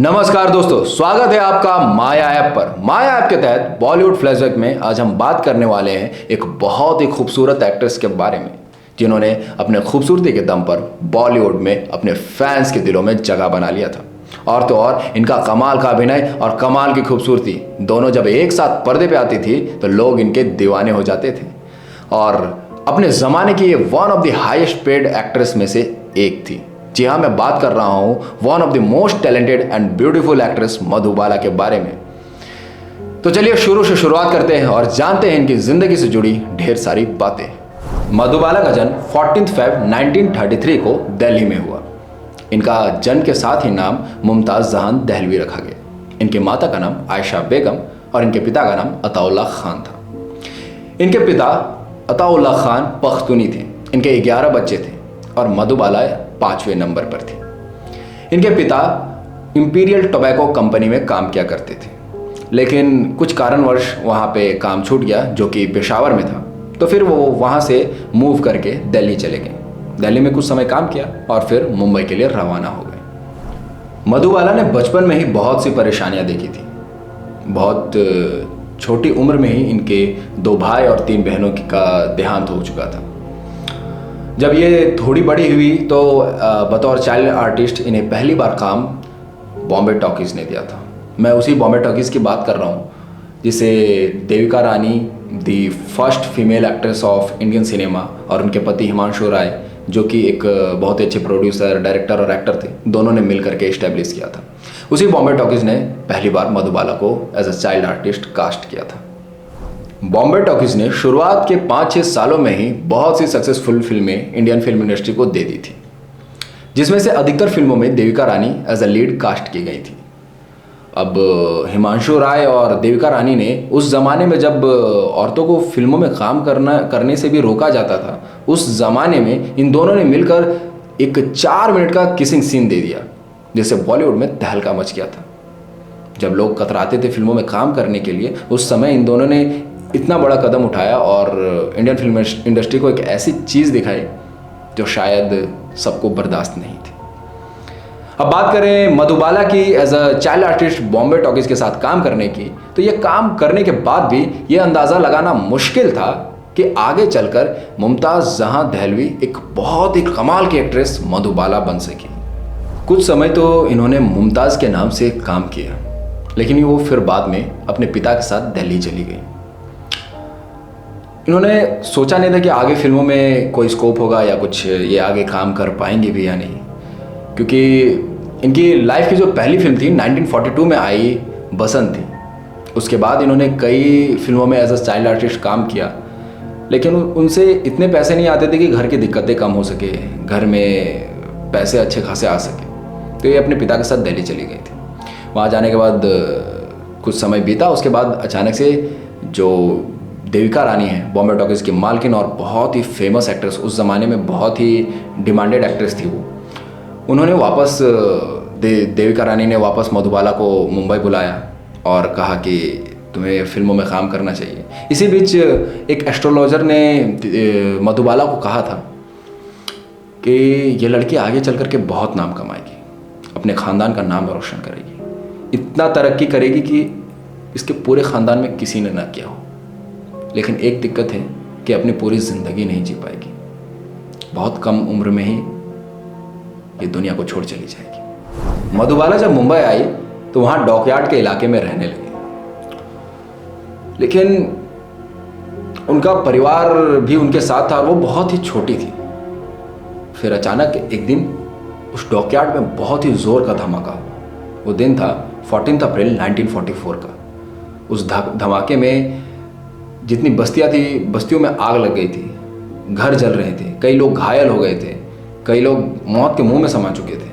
नमस्कार दोस्तों, स्वागत है आपका माया ऐप पर। माया ऐप के तहत बॉलीवुड फ्लैशबैक में आज हम बात करने वाले हैं एक बहुत ही खूबसूरत एक्ट्रेस के बारे में, जिन्होंने अपने खूबसूरती के दम पर बॉलीवुड में अपने फैंस के दिलों में जगह बना लिया था। और तो और इनका कमाल का अभिनय और कमाल की खूबसूरती दोनों जब एक साथ पर्दे पे आती थी तो लोग इनके दीवाने हो जाते थे। और अपने ज़माने की ये one of the highest paid actress में से एक थी। जी हाँ, मैं बात कर रहा हूँ one of the most talented and beautiful actress Madhubala के बारे में। तो चलिए शुरू से शुरुआत करते हैं और जानते हैं इनकी जिंदगी से जुड़ी ढेर सारी बातें। मधुबाला का जन्म 14 फेब 1933 को दिल्ली में हुआ। इनका जन्म के साथ ही नाम मुमताज़ जहान दहलवी रखा गया। इनके माता का नाम आयशा बेगम और इनके पिता का नाम अताउल्ला खान था। इनके पिता अताउल्ला खान पख्तूनी थे। इनके 11 बच्चे थे और मधुबाला 5वें नंबर पर थी। इनके पिता इंपीरियल टोबैको कंपनी में काम किया करते थे, लेकिन कुछ कारणवश वहाँ पे काम छूट गया, जो कि पेशावर में था। तो फिर वो वहाँ से मूव करके दिल्ली चले गए। दिल्ली में कुछ समय काम किया और फिर मुंबई के लिए रवाना हो गए। मधुबाला ने बचपन में ही बहुत सी परेशानियाँ देखी थी। बहुत छोटी उम्र में ही इनके 2 भाई और 3 बहनों का देहांत हो चुका था। जब ये थोड़ी बड़ी हुई तो बतौर चाइल्ड आर्टिस्ट इन्हें पहली बार काम बॉम्बे टॉकीज़ ने दिया था। मैं उसी बॉम्बे टॉकीज़ की बात कर रहा हूँ जिसे Devika Rani, the first female actress of Indian cinema, और उनके पति हिमांशु राय, जो कि एक बहुत ही अच्छे प्रोड्यूसर, डायरेक्टर और एक्टर थे, दोनों ने मिल करके इस्टेब्लिश किया था। उसी बॉम्बे टॉकीज़ ने पहली बार मधुबाला को as a child artist cast किया था। बॉम्बे टॉकीज़ ने शुरुआत के 5-6 सालों में ही बहुत सी सक्सेसफुल फिल्में इंडियन फिल्म इंडस्ट्री को दे दी थी, जिसमें से अधिकतर फिल्मों में Devika Rani as a lead cast की गई थी। अब हिमांशु राय और देविका रानी ने उस ज़माने में जब औरतों को फिल्मों में काम करने से भी रोका जाता था, उस ज़माने में इन दोनों ने मिलकर एक 4 मिनट का किसिंग सीन दे दिया, जिससे बॉलीवुड में तहलका मच गया था। जब लोग कतराते थे फिल्मों में काम करने के लिए, उस समय इन दोनों ने इतना बड़ा कदम उठाया और इंडियन फिल्म इंडस्ट्री को एक ऐसी चीज़ दिखाई जो शायद सबको बर्दाश्त नहीं थी। अब बात करें मधुबाला की as a child artist Bombay Talkies के साथ काम करने की, तो ये काम करने के बाद भी ये अंदाज़ा लगाना मुश्किल था कि आगे चलकर मुमताज़ जहां दहलवी एक बहुत ही कमाल की एक्ट्रेस मधुबाला बन सकी। कुछ समय तो इन्होंने मुमताज़ के नाम से काम किया, लेकिन वो फिर बाद में अपने पिता के साथ दिल्ली चली गई। इन्होंने सोचा नहीं था कि आगे फिल्मों में कोई स्कोप होगा या कुछ, ये आगे काम कर पाएंगे भी या नहीं, क्योंकि इनकी लाइफ की जो पहली फिल्म थी 1942 में आई बसंत थी। उसके बाद इन्होंने कई फिल्मों में एज अ चाइल्ड आर्टिस्ट काम किया, लेकिन उनसे इतने पैसे नहीं आते थे कि घर की दिक्कतें कम हो सके, घर में पैसे अच्छे खासे आ सके। तो ये अपने पिता के साथ दिल्ली चली गई थी। वहाँ जाने के बाद कुछ समय बीता, उसके बाद अचानक से जो देविका रानी है, बॉम्बे टॉकीज़ की मालकिन और बहुत ही फेमस एक्ट्रेस, उस ज़माने में बहुत ही डिमांडेड एक्ट्रेस थी वो, उन्होंने वापस देविका रानी ने वापस मधुबाला को मुंबई बुलाया और कहा कि तुम्हें फिल्मों में काम करना चाहिए। इसी बीच एक एस्ट्रोलॉजर ने मधुबाला को कहा था कि ये लड़की आगे चल कर के बहुत नाम कमाएगी, अपने ख़ानदान का नाम रोशन करेगी, इतना तरक्की करेगी कि इसके पूरे ख़ानदान में किसी ने ना किया हो। लेकिन एक दिक्कत है कि अपनी पूरी ज़िंदगी नहीं जी पाएगी, बहुत कम उम्र में ही ये दुनिया को छोड़ चली जाएगी। मधुबाला जब मुंबई आई तो वहाँ डॉकयार्ड के इलाके में रहने लगी, लेकिन उनका परिवार भी उनके साथ था और वो बहुत ही छोटी थी। फिर अचानक एक दिन उस डॉकयार्ड में बहुत ही ज़ोर का धमाका हुआ। वो दिन था 14 अप्रैल 1944 का। उस धमाके में जितनी बस्तियां थी, बस्तियों में आग लग गई थी, घर जल रहे थे, कई लोग घायल हो गए थे, कई लोग मौत के मुंह में समा चुके थे।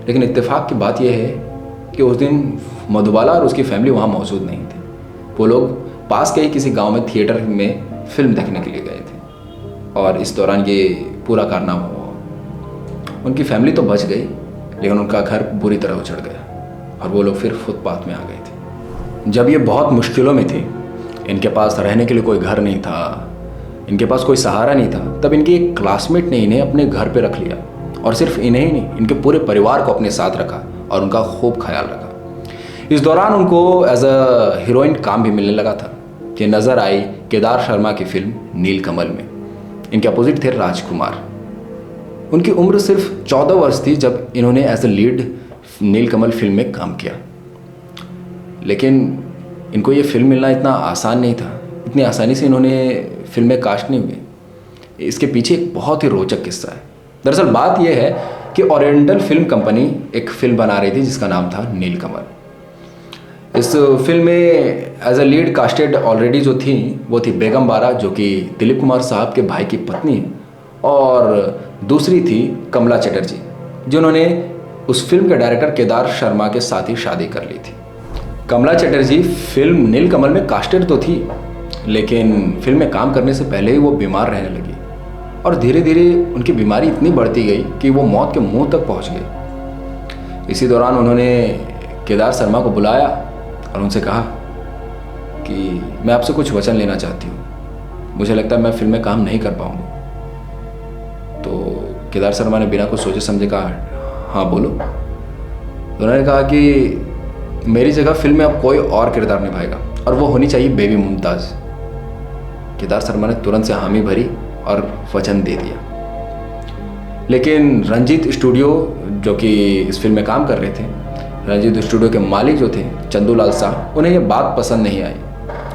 लेकिन इत्तेफाक की बात यह है कि उस दिन मधुबाला और उसकी फैमिली वहाँ मौजूद नहीं थी। वो लोग पास के ही किसी गांव में थिएटर में फिल्म देखने के लिए गए थे और इस दौरान ये पूरा कारनामा हुआ। उनकी फैमिली तो बच गई, लेकिन उनका घर बुरी तरह उजड़ गया और वो लोग फिर फुटपाथ में आ गए थे। जब ये बहुत मुश्किलों में थे, इनके पास रहने के लिए कोई घर नहीं था, इनके पास कोई सहारा नहीं था, तब इनके एक क्लासमेट ने इन्हें अपने घर पे रख लिया और सिर्फ इन्हें ही नहीं, इनके पूरे परिवार को अपने साथ रखा और उनका खूब ख्याल रखा। इस दौरान उनको एज अ हीरोइन काम भी मिलने लगा था। ये नज़र आई केदार शर्मा की फिल्म नीलकमल में। इनके अपोजिट थे राजकुमार। उनकी उम्र सिर्फ 14 वर्ष थी जब इन्होंने as a lead Neelkamal film में काम किया। लेकिन इनको ये फिल्म मिलना इतना आसान नहीं था, इतनी आसानी से इन्होंने फिल्म में कास्ट नहीं हुए। इसके पीछे एक बहुत ही रोचक किस्सा है। दरअसल बात यह है कि ओरिएंटल फिल्म कंपनी एक फिल्म बना रही थी जिसका नाम था नीलकमल। इस फिल्म में as a lead casted already जो थी वो थी बेगम बारा, जो कि दिलीप कुमार साहब के भाई की पत्नी है, और दूसरी थी कमला चटर्जी, जिन्होंने उस फिल्म के डायरेक्टर केदार शर्मा के साथ ही शादी कर ली थी। कमला चटर्जी फिल्म नीलकमल में कास्टेड तो थी, लेकिन फिल्म में काम करने से पहले ही वो बीमार रहने लगी और धीरे धीरे उनकी बीमारी इतनी बढ़ती गई कि वो मौत के मुंह तक पहुंच गई। इसी दौरान उन्होंने केदार शर्मा को बुलाया और उनसे कहा कि मैं आपसे कुछ वचन लेना चाहती हूँ, मुझे लगता है मैं फिल्म में काम नहीं कर पाऊँगी। तो केदार शर्मा ने बिना कुछ सोचे समझे कहा, हाँ बोलो। तो उन्होंने कहा कि मेरी जगह फिल्म में अब कोई और किरदार निभाएगा और वो होनी चाहिए बेबी मुमताज़। केदार शर्मा ने तुरंत से हामी भरी और वचन दे दिया। लेकिन रंजीत स्टूडियो, जो कि इस फिल्म में काम कर रहे थे, रंजीत स्टूडियो के मालिक जो थे चंदूलाल शाह, उन्हें ये बात पसंद नहीं आई।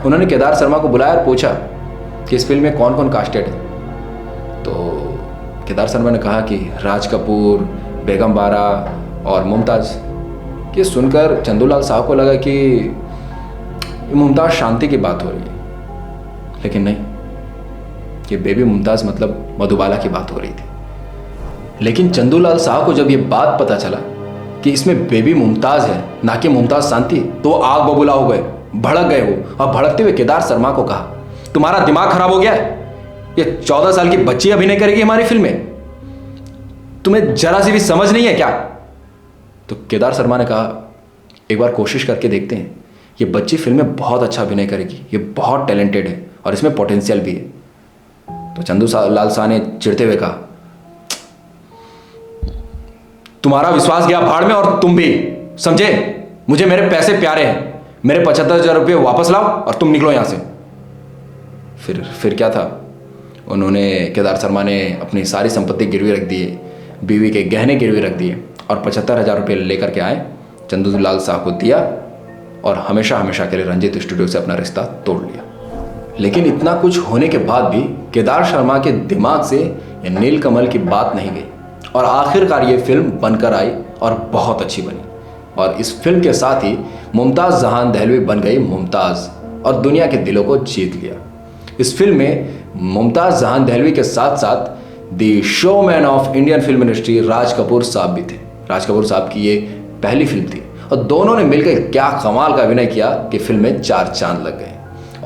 उन्होंने केदार शर्मा को बुलाया और पूछा कि इस फिल्म में कौन कौन कास्टेड है। तो केदार शर्मा ने कहा कि राज कपूर, बेगम बारा और मुमताज़। ये सुनकर चंदूलाल साहब को लगा कि मुमताज़ शांति की बात हो रही है, लेकिन नहीं, ये बेबी मुमताज़ मतलब मधुबाला की बात हो रही थी। लेकिन चंदूलाल साहब को जब ये बात पता चला कि इसमें बेबी मुमताज़ है ना कि मुमताज़ शांति, तो आग बबूला हो गए, भड़क गए वो, और भड़कते हुए केदार शर्मा को कहा, तुम्हारा दिमाग खराब हो गया है? ये 14 साल की बच्ची अभिनय करेगी हमारी फिल्म में? तुम्हें जरा सी भी समझ नहीं है क्या? तो केदार शर्मा ने कहा, एक बार कोशिश करके देखते हैं, ये बच्ची फिल्म में बहुत अच्छा अभिनय करेगी, ये बहुत टैलेंटेड है और इसमें पोटेंशियल भी है। तो चंदू लाल शाह ने चिढ़ते हुए कहा, तुम्हारा विश्वास गया भाड़ में और तुम भी, समझे? मुझे मेरे पैसे प्यारे हैं, मेरे 75,000 रुपये वापस लाओ और तुम निकलो यहां से। फिर क्या था, उन्होंने, केदार शर्मा ने अपनी सारी संपत्ति गिरवी रख दिए, बीवी के गहने गिरवी रख दिए और 75,000 रुपये लेकर के आए, चंदू लाल शाह को दिया और हमेशा हमेशा के लिए रंजीत स्टूडियो से अपना रिश्ता तोड़ लिया। लेकिन इतना कुछ होने के बाद भी केदार शर्मा के दिमाग से ये नीलकमल की बात नहीं गई और आखिरकार ये फिल्म बनकर आई और बहुत अच्छी बनी। और इस फिल्म के साथ ही मुमताज़ जहान दहलवी बन गई मुमताज़ और दुनिया के दिलों को जीत लिया। इस फिल्म में मुमताज़ जहान दहलवी के साथ साथ the showman of Indian film industry Raj Kapoor साहब भी थे। राज कपूर साहब की ये पहली फिल्म थी और दोनों ने मिलकर क्या कमाल का अभिनय किया कि फिल्म में 4 चांद लग गए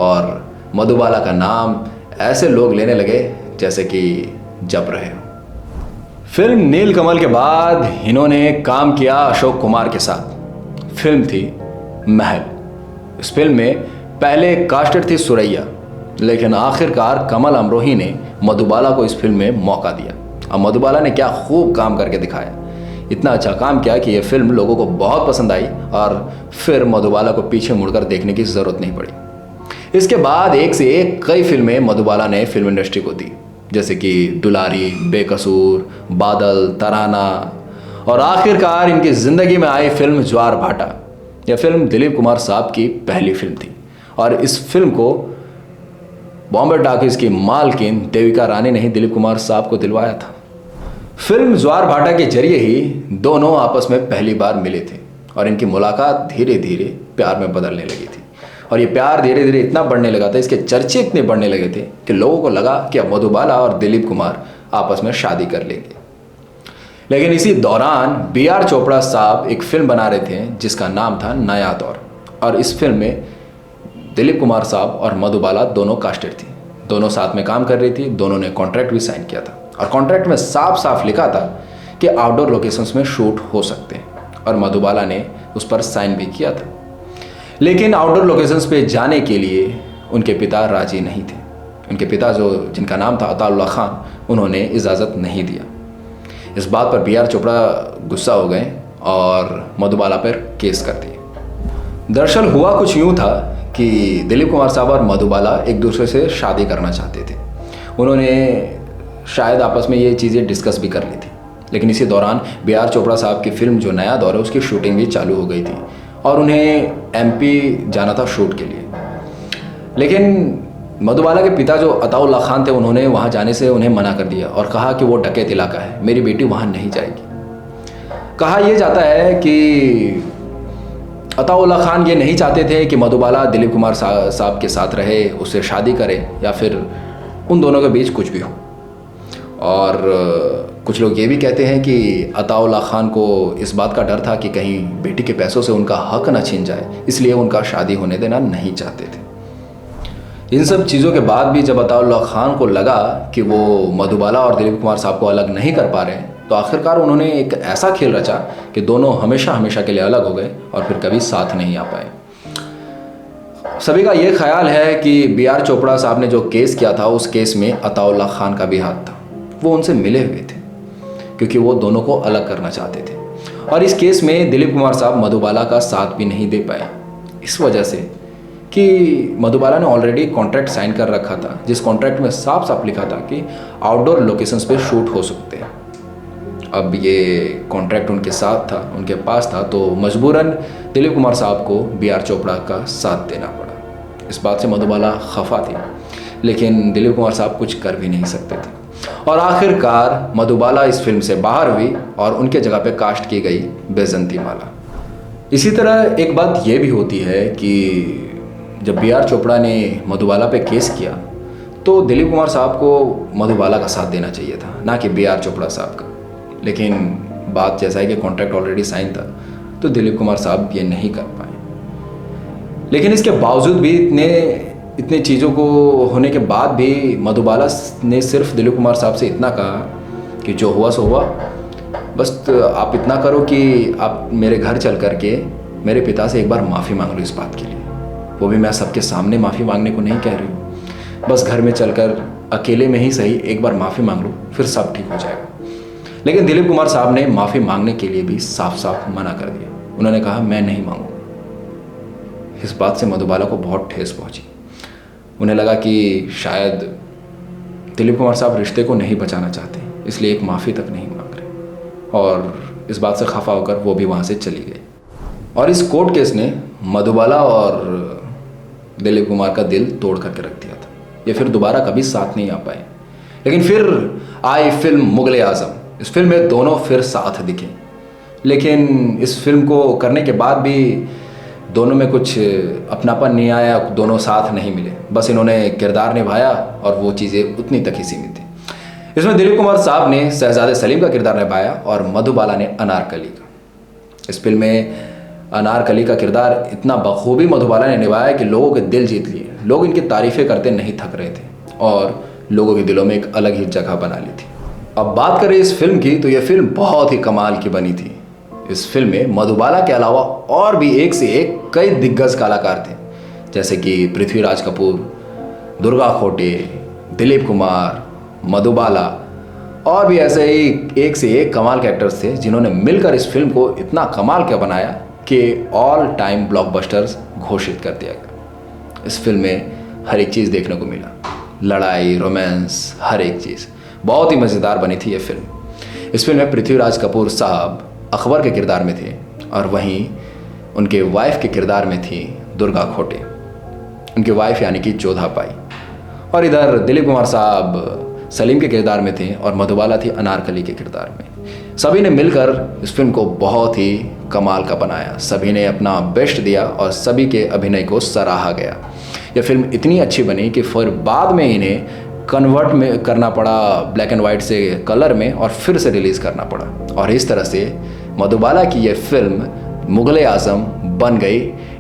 और मधुबाला का नाम ऐसे लोग लेने लगे जैसे कि जप रहे हो। फिल्म नीलकमल के बाद इन्होंने काम किया अशोक कुमार के साथ। फिल्म थी महल। इस फिल्म में पहले कास्टेड थी सुरैया, लेकिन आखिरकार कमल अमरोही ने मधुबाला को इस फिल्म में मौका दिया और मधुबाला ने क्या खूब काम करके दिखाया। इतना अच्छा काम किया कि यह फिल्म लोगों को बहुत पसंद आई और फिर मधुबाला को पीछे मुड़कर देखने की ज़रूरत नहीं पड़ी। इसके बाद एक से एक कई फिल्में मधुबाला ने फिल्म इंडस्ट्री को दी, जैसे कि दुलारी, बेकसूर, बादल, तराना और आखिरकार इनकी ज़िंदगी में आई फिल्म ज्वार भाटा। यह फिल्म दिलीप कुमार साहब की पहली फिल्म थी और इस फिल्म को बॉम्बे टॉकीज की मालकिन देविका रानी ने ही दिलीप कुमार साहब को दिलवाया था। फिल्म ज्वार भाटा के जरिए ही दोनों आपस में पहली बार मिले थे और इनकी मुलाकात धीरे धीरे प्यार में बदलने लगी थी और ये प्यार धीरे धीरे इतना बढ़ने लगा था, इसके चर्चे इतने बढ़ने लगे थे कि लोगों को लगा कि अब मधुबाला और दिलीप कुमार आपस में शादी कर लेंगे। लेकिन इसी दौरान B.R. चोपड़ा साहब एक फिल्म बना रहे थे जिसका नाम था नया दौर और इस फिल्म में दिलीप कुमार साहब और मधुबाला दोनों कास्टेड थी, दोनों साथ में काम कर रही थी, दोनों ने कॉन्ट्रैक्ट भी साइन किया था और कॉन्ट्रैक्ट में साफ साफ लिखा था कि आउटडोर लोकेशंस में शूट हो सकते हैं और मधुबाला ने उस पर साइन भी किया था। लेकिन आउटडोर लोकेशंस पे जाने के लिए उनके पिता राजी नहीं थे। उनके पिता जिनका नाम था अताउल्लाह खान, उन्होंने इजाज़त नहीं दिया। इस बात पर B.R. चोपड़ा गुस्सा हो गए और मधुबाला पर केस कर दिए। दरअसल हुआ कुछ यूँ था कि दिलीप कुमार साहब और मधुबाला एक दूसरे से शादी करना चाहते थे। उन्होंने शायद आपस में ये चीज़ें डिस्कस भी कर ली थी, लेकिन इसी दौरान B.R. चोपड़ा साहब की फिल्म जो नया दौर है उसकी शूटिंग भी चालू हो गई थी और उन्हें MP जाना था शूट के लिए। लेकिन मधुबाला के पिता जो अताउल्ला खान थे, उन्होंने वहाँ जाने से उन्हें मना कर दिया और कहा कि वो डकैत इलाका है, मेरी बेटी वहाँ नहीं जाएगी। कहा यह जाता है कि अताउल्ला खान ये नहीं चाहते थे कि मधुबाला दिलीप कुमार साहब के साथ रहे, उससे शादी करे या फिर उन दोनों के बीच कुछ भी हो। और कुछ लोग ये भी कहते हैं कि अताउल्ला खान को इस बात का डर था कि कहीं बेटी के पैसों से उनका हक न छीन जाए, इसलिए उनका शादी होने देना नहीं चाहते थे। इन सब चीज़ों के बाद भी जब अताउल्ला खान को लगा कि वो मधुबाला और दिलीप कुमार साहब को अलग नहीं कर पा रहे हैं, तो आखिरकार उन्होंने एक ऐसा खेल रचा कि दोनों हमेशा हमेशा के लिए अलग हो गए और फिर कभी साथ नहीं आ पाए। सभी का ये ख्याल है कि B.R. चोपड़ा साहब ने जो केस किया था, उस केस में अताउल्ला खान का भी हाथ था। वो उनसे मिले हुए थे क्योंकि वो दोनों को अलग करना चाहते थे। और इस केस में दिलीप कुमार साहब मधुबाला का साथ भी नहीं दे पाए, इस वजह से कि मधुबाला ने ऑलरेडी कॉन्ट्रैक्ट साइन कर रखा था, जिस कॉन्ट्रैक्ट में साफ साफ लिखा था कि आउटडोर लोकेशंस पे शूट हो सकते हैं। अब ये कॉन्ट्रैक्ट उनके साथ था, उनके पास था, तो मजबूरन दिलीप कुमार साहब को B.R. चोपड़ा का साथ देना पड़ा। इस बात से मधुबाला खफा थी, लेकिन दिलीप कुमार साहब कुछ कर भी नहीं सकते थे। और आखिरकार मधुबाला इस फिल्म से बाहर हुई और उनके जगह पे कास्ट की गई बैजंती माला। इसी तरह एक बात यह भी होती है कि जब B.R. चोपड़ा ने मधुबाला पे केस किया तो दिलीप कुमार साहब को मधुबाला का साथ देना चाहिए था, ना कि B.R. चोपड़ा साहब का। लेकिन बात जैसा है कि कॉन्ट्रैक्ट ऑलरेडी साइन था, तो दिलीप कुमार साहब ये नहीं कर पाए। लेकिन इसके बावजूद भी इतने चीज़ों को होने के बाद भी मधुबाला ने सिर्फ दिलीप कुमार साहब से इतना कहा कि जो हुआ सो हुआ, बस आप इतना करो कि आप मेरे घर चल करके मेरे पिता से एक बार माफ़ी मांग लो इस बात के लिए। वो भी मैं सबके सामने माफ़ी मांगने को नहीं कह रही हूँ, बस घर में चलकर अकेले में ही सही एक बार माफ़ी मांग लो, फिर सब ठीक हो जाएगा। लेकिन दिलीप कुमार साहब ने माफ़ी मांगने के लिए भी साफ साफ मना कर दिया। उन्होंने कहा मैं नहीं मांगूंगा। इस बात से मधुबाला को बहुत ठेस पहुंची। उन्हें लगा कि शायद दिलीप कुमार साहब रिश्ते को नहीं बचाना चाहते, इसलिए एक माफ़ी तक नहीं मांग रहे। और इस बात से खफा होकर वो भी वहाँ से चली गई। और इस कोर्ट केस ने मधुबाला और दिलीप कुमार का दिल तोड़ करके रख दिया था। ये फिर दोबारा कभी साथ नहीं आ पाए। लेकिन फिर आई फिल्म मुगल-ए-आज़म। इस फिल्म में दोनों फिर साथ दिखे, लेकिन इस फिल्म को करने के बाद भी दोनों में कुछ अपनापन नहीं आया, दोनों साथ नहीं मिले। बस इन्होंने किरदार निभाया और वो चीज़ें उतनी तक ही सीमित थी। इसमें दिलीप कुमार साहब ने शहजादे सलीम का किरदार निभाया और मधुबाला ने अनारकली का। इस फिल्म में अनारकली का किरदार इतना बखूबी मधुबाला ने निभाया कि लोगों के दिल जीत लिए। लोग इनकी तारीफ़ें करते नहीं थक रहे थे और लोगों के दिलों में एक अलग ही जगह बना ली थी। अब बात करें इस फिल्म की, तो यह फिल्म बहुत ही कमाल की बनी थी। इस फिल्म में मधुबाला के अलावा और भी एक से एक कई दिग्गज कलाकार थे, जैसे कि पृथ्वीराज कपूर, दुर्गा खोटे, दिलीप कुमार, मधुबाला और भी ऐसे ही एक से एक कमाल के एक्टर्स थे, जिन्होंने मिलकर इस फिल्म को इतना कमाल का बनाया कि ऑल टाइम ब्लॉकबस्टर्स घोषित कर दिया गया। इस फिल्म में हर एक चीज़ देखने को मिला, लड़ाई, रोमांस, हर एक चीज़ बहुत ही मज़ेदार बनी थी ये फिल्म। इस फिल्म में पृथ्वीराज कपूर साहब अकबर के किरदार में थे और वहीं उनके वाइफ के किरदार में थी दुर्गा खोटे, उनकी वाइफ यानी कि जोधा पाई। और इधर दिलीप कुमार साहब सलीम के किरदार में थे और मधुबाला थी अनारकली के किरदार में। सभी ने मिलकर इस फिल्म को बहुत ही कमाल का बनाया। सभी ने अपना बेस्ट दिया और सभी के अभिनय को सराहा गया। यह फिल्म इतनी अच्छी बनी कि फिर बाद में इन्हें कन्वर्ट में करना पड़ा ब्लैक एंड वाइट से कलर में और फिर से रिलीज़ करना पड़ा। और इस तरह से मधुबाला की यह फिल्म मुगल-ए-आज़म बन गई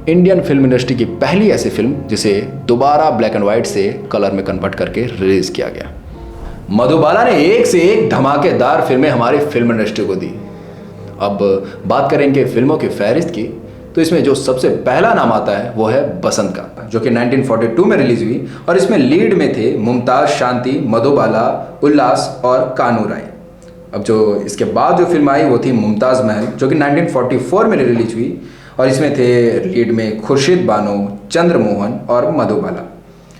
इंडियन फिल्म इंडस्ट्री की पहली ऐसी फिल्म जिसे दोबारा ब्लैक एंड वाइट से कलर में कन्वर्ट करके रिलीज़ किया गया। मधुबाला ने एक से एक धमाकेदार फिल्में हमारी फिल्म इंडस्ट्री को दी। अब बात करेंगे फिल्मों की फहरिस्त की, तो इसमें जो सबसे पहला नाम आता है वो है बसंत का, जो कि 1942 में रिलीज हुई और इसमें लीड में थे मुमताज़, शांति, मधुबाला, उल्लास और कानू राय। अब जो इसके बाद जो फिल्म आई वो थी मुमताज़ महल, जो कि 1944 में रिलीज हुई और इसमें थे लीड में खुर्शीद बानो, चंद्रमोहन और मधुबाला।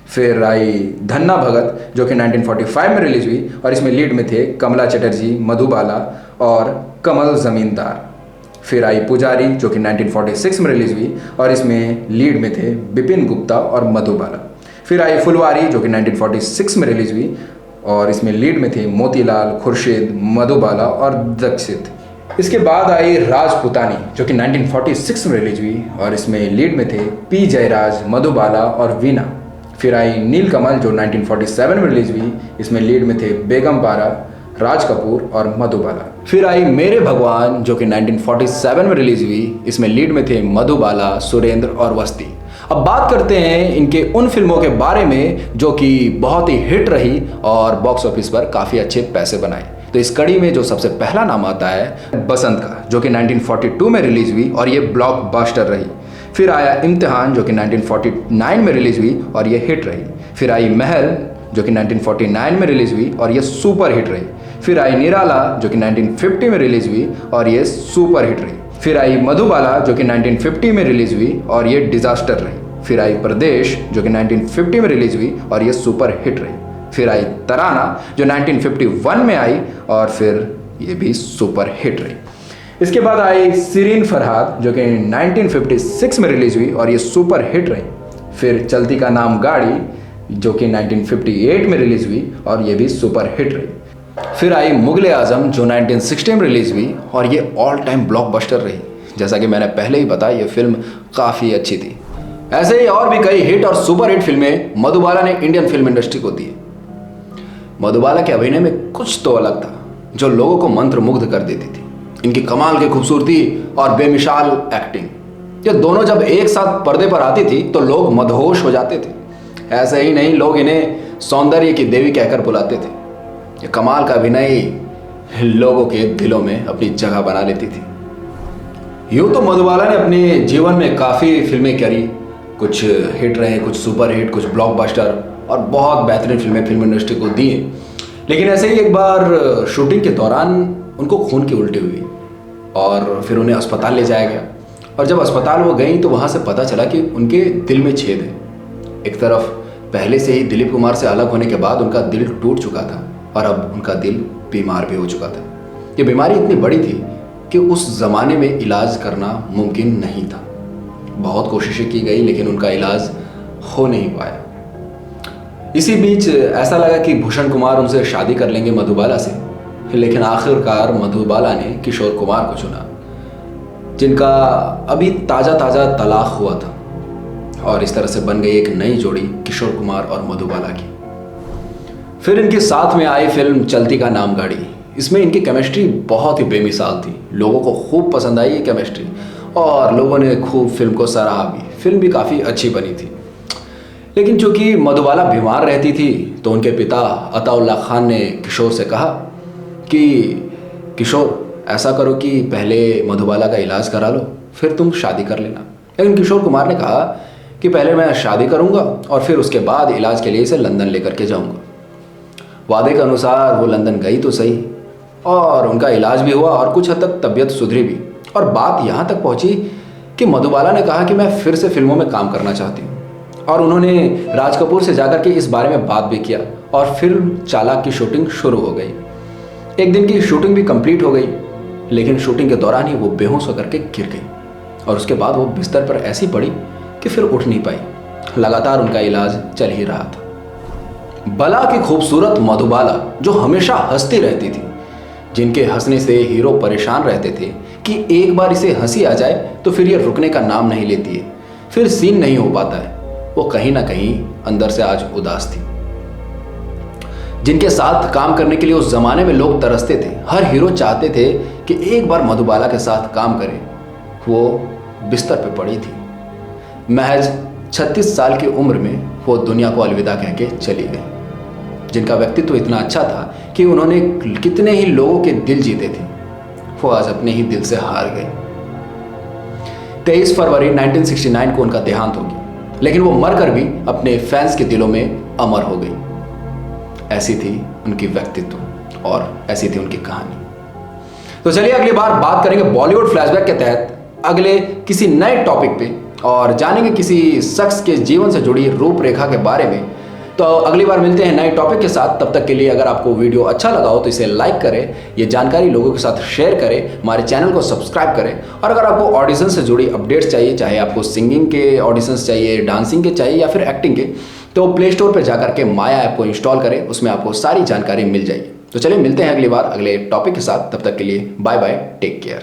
फिर आई धन्ना भगत, जो कि 1945 में रिलीज हुई और इसमें लीड में थे कमला चटर्जी, मधुबाला और कमल जमींदार। फिर आई पुजारी, जो कि 1946 में रिलीज हुई और इसमें लीड में थे बिपिन गुप्ता और मधुबाला। फिर आई फुलवारी, जो कि 1946 में रिलीज हुई और इसमें लीड में थे मोतीलाल, खुर्शीद, मधुबाला और दीक्षित। इसके बाद आई राजपुतानी, जो कि 1946 में रिलीज हुई और इसमें लीड में थे पी जयराज, मधुबाला और वीना। फिर आई नीलकमल, जो 1947 में रिलीज हुई, इसमें लीड में थे बेगम पारा, राज कपूर और मधुबाला। फिर आई मेरे भगवान, जो कि 1947 में रिलीज हुई, इसमें लीड में थे मधुबाला, सुरेंद्र और वस्ती। अब बात करते हैं इनके उन फिल्मों के बारे में जो कि बहुत ही हिट रही और बॉक्स ऑफिस पर काफ़ी अच्छे पैसे बनाए। तो इस कड़ी में जो सबसे पहला नाम आता है बसंत का, जो कि 1942 में रिलीज हुई और ये ब्लॉकबस्टर रही। फिर आया इम्तिहान, जो कि 1949 में रिलीज हुई और ये हिट रही। फिर आई महल, जो कि 1949 में रिलीज हुई और ये सुपर हिट रही। फिर आई निराला, जो कि 1950 में रिलीज हुई और ये सुपर हिट रही। फिर आई मधुबाला, जो कि 1950 में रिलीज हुई और ये डिजास्टर रही। फिर आई प्रदेश, जो कि 1950 में रिलीज हुई और ये सुपर हिट रही। फिर आई तराना, जो 1951 में आई और फिर ये भी सुपर हिट रही। इसके बाद आई सिरीन फरहाद, जो कि 1956 में रिलीज हुई और ये सुपर हिट रही। फिर चलती का नाम गाड़ी, जो कि 1958 में रिलीज हुई और ये भी सुपर हिट रही। फिर आई मुगले आजम, जो 1960 में रिलीज हुई और ये ऑल टाइम ब्लॉकबस्टर रही। जैसा कि मैंने पहले ही बताया, ये फिल्म काफ़ी अच्छी थी। ऐसे ही और भी कई हिट और सुपर हिट फिल्में मधुबाला ने इंडियन फिल्म इंडस्ट्री को दी। मधुबाला के अभिनय में कुछ तो अलग था जो लोगों को मंत्रमुग्ध कर देती थी। इनकी कमाल की खूबसूरती और बेमिसाल एक्टिंग, ये दोनों जब एक साथ पर्दे पर आती थी तो लोग मदहोश हो जाते थे। ऐसे ही नहीं, लोग इन्हें सौंदर्य की देवी कहकर बुलाते थे। ये कमाल का अभिनय लोगों के दिलों में अपनी जगह बना लेती थी। यूँ तो मधुबाला ने अपने जीवन में काफ़ी फिल्में करी, कुछ हिट रहे, कुछ सुपर हिट, कुछ ब्लॉकबस्टर और बहुत बेहतरीन फिल्में फिल्म इंडस्ट्री को दी। लेकिन ऐसे ही एक बार शूटिंग के दौरान उनको खून की उल्टी हुई और फिर उन्हें अस्पताल ले जाया गया। और जब अस्पताल वो गई तो वहाँ से पता चला कि उनके दिल में छेद है। एक तरफ पहले से ही दिलीप कुमार से अलग होने के बाद उनका दिल टूट चुका था और अब उनका दिल बीमार भी हो चुका था। ये बीमारी इतनी बड़ी थी कि उस ज़माने में इलाज करना मुमकिन नहीं था। बहुत कोशिशें की गई लेकिन उनका इलाज हो नहीं पाया। इसी बीच ऐसा लगा कि भूषण कुमार उनसे शादी कर लेंगे मधुबाला से, लेकिन आखिरकार मधुबाला ने किशोर कुमार को चुना, जिनका अभी ताज़ा ताज़ा तलाक हुआ था। और इस तरह से बन गई एक नई जोड़ी किशोर कुमार और मधुबाला की। फिर इनके साथ में आई फिल्म चलती का नाम गाड़ी। इसमें इनकी केमिस्ट्री बहुत ही बेमिसाल थी। लोगों को खूब पसंद आई ये केमिस्ट्री और लोगों ने खूब फिल्म को सराहा भी। फिल्म भी काफ़ी अच्छी बनी थी। लेकिन चूंकि मधुबाला बीमार रहती थी तो उनके पिता अताउल्ला खान ने किशोर से कहा कि किशोर ऐसा करो कि पहले मधुबाला का इलाज करा लो, फिर तुम शादी कर लेना। लेकिन किशोर कुमार ने कहा कि पहले मैं शादी करूंगा और फिर उसके बाद इलाज के लिए इसे लंदन लेकर के जाऊंगा। वादे के अनुसार वो लंदन गई तो सही और उनका इलाज भी हुआ और कुछ हद तक तबीयत सुधरी भी। और बात यहाँ तक पहुँची कि मधुबाला ने कहा कि मैं फिर से फिल्मों में काम करना चाहती हूँ और उन्होंने राज कपूर से जाकर के इस बारे में बात भी किया और फिल्म चालाक की शूटिंग शुरू हो गई। एक दिन की शूटिंग भी कंप्लीट हो गई, लेकिन शूटिंग के दौरान ही वो बेहोश होकर के गिर गई और उसके बाद वो बिस्तर पर ऐसी पड़ी कि फिर उठ नहीं पाई। लगातार उनका इलाज चल ही रहा था। बला की खूबसूरत मधुबाला जो हमेशा हंसती रहती थी, जिनके हंसने से हीरो परेशान रहते थे कि एक बार इसे हंसी आ जाए तो फिर ये रुकने का नाम नहीं लेती है, फिर सीन नहीं हो पाता है, वो कहीं ना कहीं अंदर से आज उदास थी। जिनके साथ काम करने के लिए उस जमाने में लोग तरसते थे, हर हीरो चाहते थे कि एक बार मधुबाला के साथ काम करे, वो बिस्तर पे पड़ी थी। महज 36 साल की उम्र में वो दुनिया को अलविदा कह के चली गई। जिनका व्यक्तित्व इतना अच्छा था कि उन्होंने कितने ही लोगों के दिल जीते थे, वो आज अपने ही दिल से हार गए। 23 फरवरी 1969 को उनका देहांत हो गया, लेकिन वो मरकर भी अपने फैंस के दिलों में अमर हो गई। ऐसी थी उनकी व्यक्तित्व और ऐसी थी उनकी कहानी। तो चलिए अगली बार बात करेंगे बॉलीवुड फ्लैशबैक के तहत अगले किसी नए टॉपिक पे और जानेंगे किसी शख्स के जीवन से जुड़ी रूपरेखा के बारे में। तो अगली बार मिलते हैं नए टॉपिक के साथ। तब तक के लिए अगर आपको वीडियो अच्छा लगा हो तो इसे लाइक करें, ये जानकारी लोगों के साथ शेयर करें, हमारे चैनल को सब्सक्राइब करें। और अगर आपको ऑडिशन से जुड़ी अपडेट्स चाहिए, चाहे आपको सिंगिंग के ऑडिशंस चाहिए, डांसिंग के चाहिए या फिर एक्टिंग के, तो प्ले स्टोर पर जाकर के माया ऐप को इंस्टॉल करें, उसमें आपको सारी जानकारी मिल जाएगी। तो चलिए मिलते हैं अगली बार अगले टॉपिक के साथ। तब तक के लिए बाय बाय, टेक केयर।